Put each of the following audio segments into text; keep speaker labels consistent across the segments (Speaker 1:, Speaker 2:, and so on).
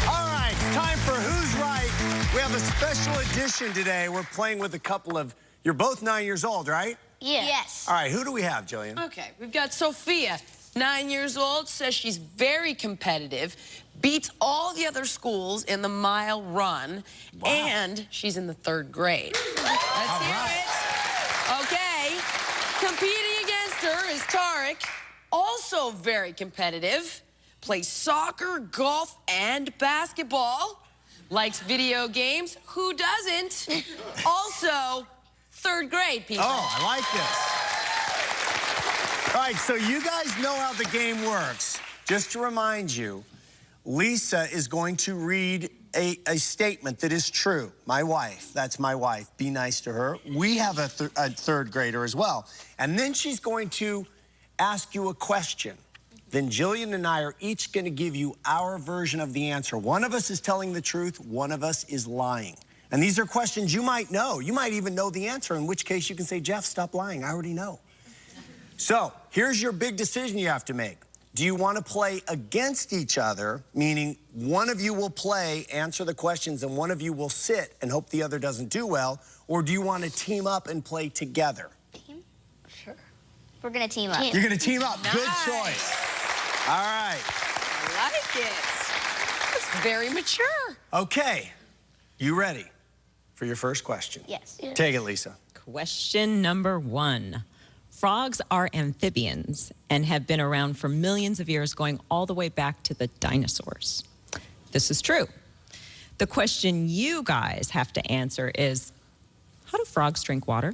Speaker 1: All right, it's time for Who's Right. We have a special edition today. We're playing with a couple of, you're both 9 years old, right?
Speaker 2: Yeah. Yes.
Speaker 1: All right, who do we have, Jillian?
Speaker 3: Okay, we've got Sophia, 9 years old, says she's very competitive, beats all the other schools in the mile run, and she's in the 3rd grade. Let's hear it. Okay, competing against her is Tarek, also very competitive, plays soccer, golf, and basketball, likes video games. Who doesn't? Also, 3rd grade, people.
Speaker 1: Oh, I like this. All right, so you guys know how the game works. Just to remind you, Lisa is going to read a statement that is true. My wife, that's my wife. Be nice to her. We have a 3rd grader as well. And then she's going to ask you a question. Then Jillian and I are each going to give you our version of the answer. One of us is telling the truth, one of us is lying. And these are questions you might know. You might even know the answer, in which case you can say, Jeff, stop lying. I already know. So here's your big decision you have to make. Do you want to play against each other, meaning one of you will play, answer the questions, and one of you will sit and hope the other doesn't do well? Or do you want to team up and play together?
Speaker 2: Team? Sure. We're going to team up.
Speaker 1: You're going to team up.
Speaker 3: Nice.
Speaker 1: Good choice. All right.
Speaker 3: I like it. It's very mature.
Speaker 1: Okay. You ready for your first question?
Speaker 2: Yes.
Speaker 1: Take it, Lisa.
Speaker 4: Question number 1. Frogs are amphibians and have been around for millions of years, going all the way back to the dinosaurs. This is true. The question you guys have to answer is, how do frogs drink water?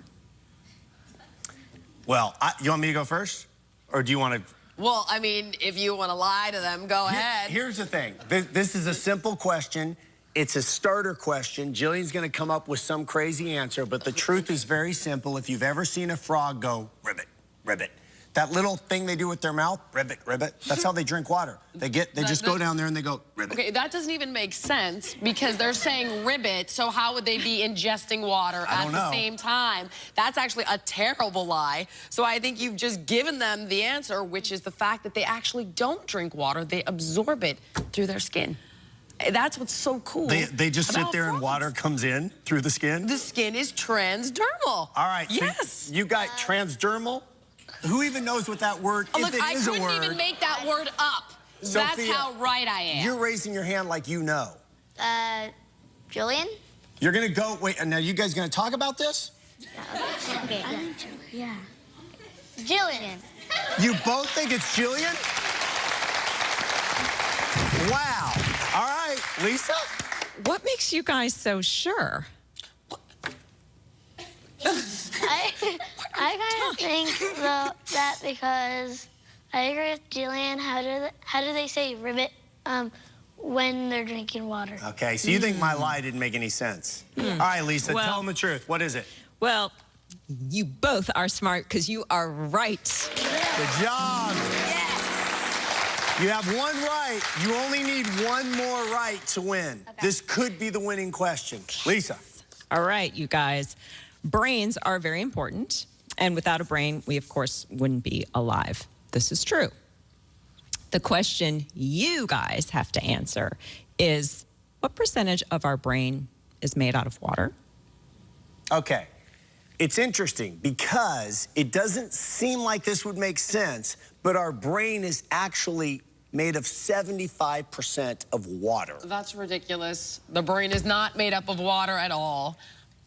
Speaker 1: Well, you want me to go first? Or do you want to...
Speaker 3: Well, I mean, if you want to lie to them, go ahead.
Speaker 1: Here's the thing. This is a simple question. It's a starter question. Jillian's going to come up with some crazy answer, but the truth is very simple. If you've ever seen a frog go, ribbit, ribbit, that little thing they do with their mouth, ribbit, ribbit, that's how they drink water. They just go down there and they go, ribbit.
Speaker 3: Okay, that doesn't even make sense because they're saying ribbit, so how would they be ingesting water at the same time? That's actually a terrible lie. So I think you've just given them the answer, which is the fact that they actually don't drink water. They absorb it through their skin. That's what's so cool.
Speaker 1: They just sit there and water comes in through the skin?
Speaker 3: The skin is transdermal.
Speaker 1: All right.
Speaker 3: Yes.
Speaker 1: So you got transdermal? Who even knows what that word is?
Speaker 3: Look, I couldn't even make that word up.
Speaker 1: Sophia,
Speaker 3: that's how right I am.
Speaker 1: You're raising your hand like you know.
Speaker 2: Jillian?
Speaker 1: You're going to go, wait, and now you guys going to talk about this?
Speaker 2: Okay. Yeah. Jillian.
Speaker 1: You both think it's Jillian? Wow. All right, Lisa?
Speaker 4: What makes you guys so sure?
Speaker 5: I kind of think though that because I agree with Jillian. How do they say ribbit when they're drinking water?
Speaker 1: Okay, so you think my lie didn't make any sense? All right, Lisa, tell them the truth. What is it?
Speaker 4: Well, you both are smart because you are right.
Speaker 1: Good job.
Speaker 3: Yes.
Speaker 1: You have one right. You only need one more right to win. Okay. This could be the winning question. Lisa.
Speaker 4: All right, you guys. Brains are very important, and without a brain, we, of course, wouldn't be alive. This is true. The question you guys have to answer is, what percentage of our brain is made out of water? Okay.
Speaker 1: It's interesting because it doesn't seem like this would make sense, but our brain is actually made of 75% of water.
Speaker 3: That's ridiculous. The brain is not made up of water at all.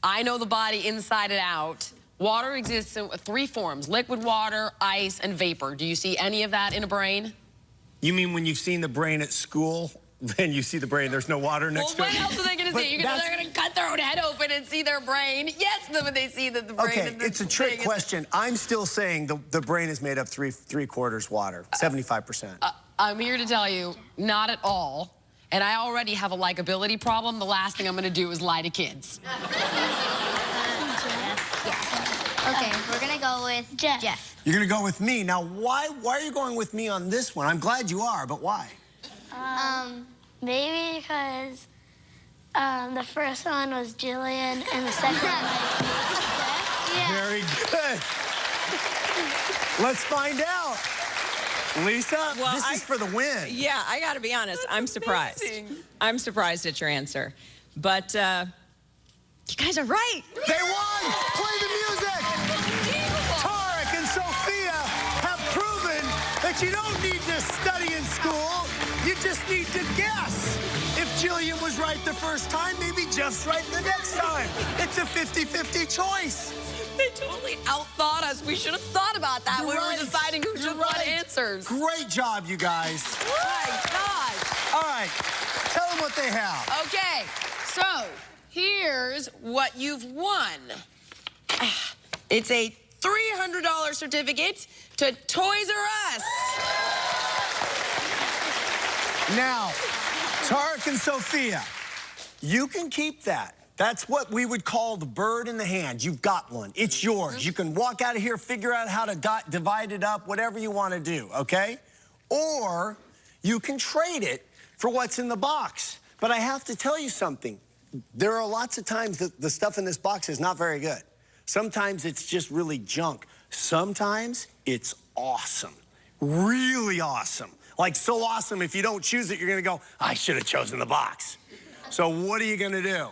Speaker 3: I know the body inside and out. Water exists in 3 forms: liquid water, ice, and vapor. Do you see any of that in a brain?
Speaker 1: You mean when you've seen the brain at school, then you see the brain, there's no water next to it?
Speaker 3: Well, what else are they going to see? They're going to cut their own head open and see their brain. Yes, when they see that the brain...
Speaker 1: Okay, it's a trick question. I'm still saying the brain is made up three-quarters water, 75%.
Speaker 3: I'm here to tell you, not at all. And I already have a likability problem. The last thing I'm going to do is lie to kids.
Speaker 2: Okay, we're going to go with Jeff.
Speaker 1: You're going to go with me. Now, why are you going with me on this one? I'm glad you are, but why?
Speaker 5: Maybe because the first one was Jillian and the second one was Jeff.
Speaker 1: Very good. Let's find out. Lisa,
Speaker 4: Well,
Speaker 1: this is for the win.
Speaker 4: Yeah, I got to be honest. I'm surprised.
Speaker 3: amazing.
Speaker 4: I'm surprised at your answer. But you guys are right.
Speaker 1: They won! Play the music! Tarek and Sophia have proven that you don't need to study in school. You just need to guess. If Jillian was right the first time, maybe Jeff's right the next time. It's a 50-50 choice.
Speaker 3: They totally outthought us. We should have thought about that
Speaker 1: You're
Speaker 3: when
Speaker 1: right.
Speaker 3: we were deciding who
Speaker 1: You're
Speaker 3: took what
Speaker 1: right.
Speaker 3: answers.
Speaker 1: Great job, you guys.
Speaker 3: My gosh.
Speaker 1: All right, tell them what they have.
Speaker 3: Okay, so here's what you've won. It's a $300 certificate to Toys R Us.
Speaker 1: Now, Tarek and Sophia, you can keep that. That's what we would call the bird in the hand. You've got one. It's yours. You can walk out of here, figure out how to divide it up, whatever you want to do, okay? Or you can trade it for what's in the box. But I have to tell you something. There are lots of times that the stuff in this box is not very good. Sometimes it's just really junk. Sometimes it's awesome. Really awesome. Like so awesome, if you don't choose it, you're going to go, I should have chosen the box. So what are you going to do?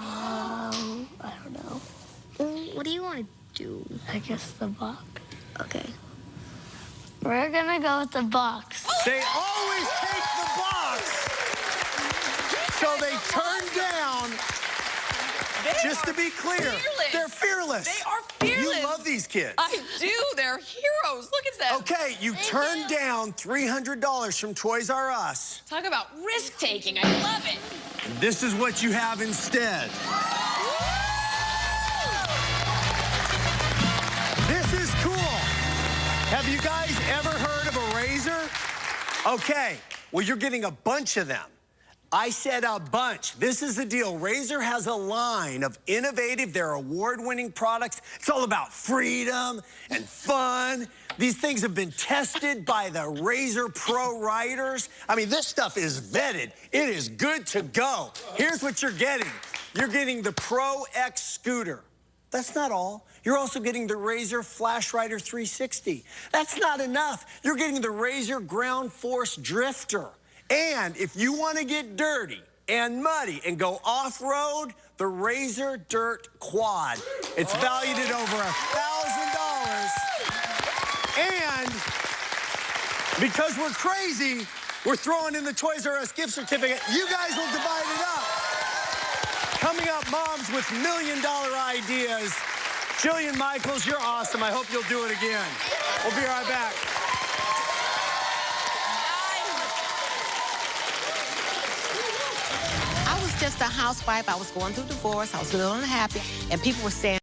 Speaker 5: I don't know.
Speaker 2: What do you want to do?
Speaker 5: I guess the box.
Speaker 2: Okay.
Speaker 5: We're gonna go with the box.
Speaker 1: They always take the box. So they turn down, just to be clear,
Speaker 3: fearless.
Speaker 1: they're fearless.
Speaker 3: They are fearless.
Speaker 1: You love these kids.
Speaker 3: I do. They're heroes. Look at them.
Speaker 1: Okay, you turned down $300 from Toys R Us.
Speaker 3: Talk about risk-taking. I love it.
Speaker 1: And this is what you have instead. This is cool. Have you guys ever heard of a razor? Okay, well, you're getting a bunch of them. I said a bunch. This is the deal. Razor has a line of innovative, they're award-winning products. It's all about freedom and fun. These things have been tested by the Razor Pro writers. I mean, this stuff is vetted. It is good to go. Here's what you're getting. You're getting the Pro X scooter. That's not all. You're also getting the Razor Flash Rider 360. That's not enough. You're getting the Razor Ground Force Drifter. And if you want to get dirty and muddy and go off-road, the Razor Dirt Quad. It's valued at over $1,000. And because we're crazy, we're throwing in the Toys R Us gift certificate. You guys will divide it up. Coming up, moms with million-dollar ideas. Jillian Michaels, you're awesome. I hope you'll do it again. We'll be right back.
Speaker 6: I was just a housewife. I was going through divorce. I was a little unhappy. And people were saying,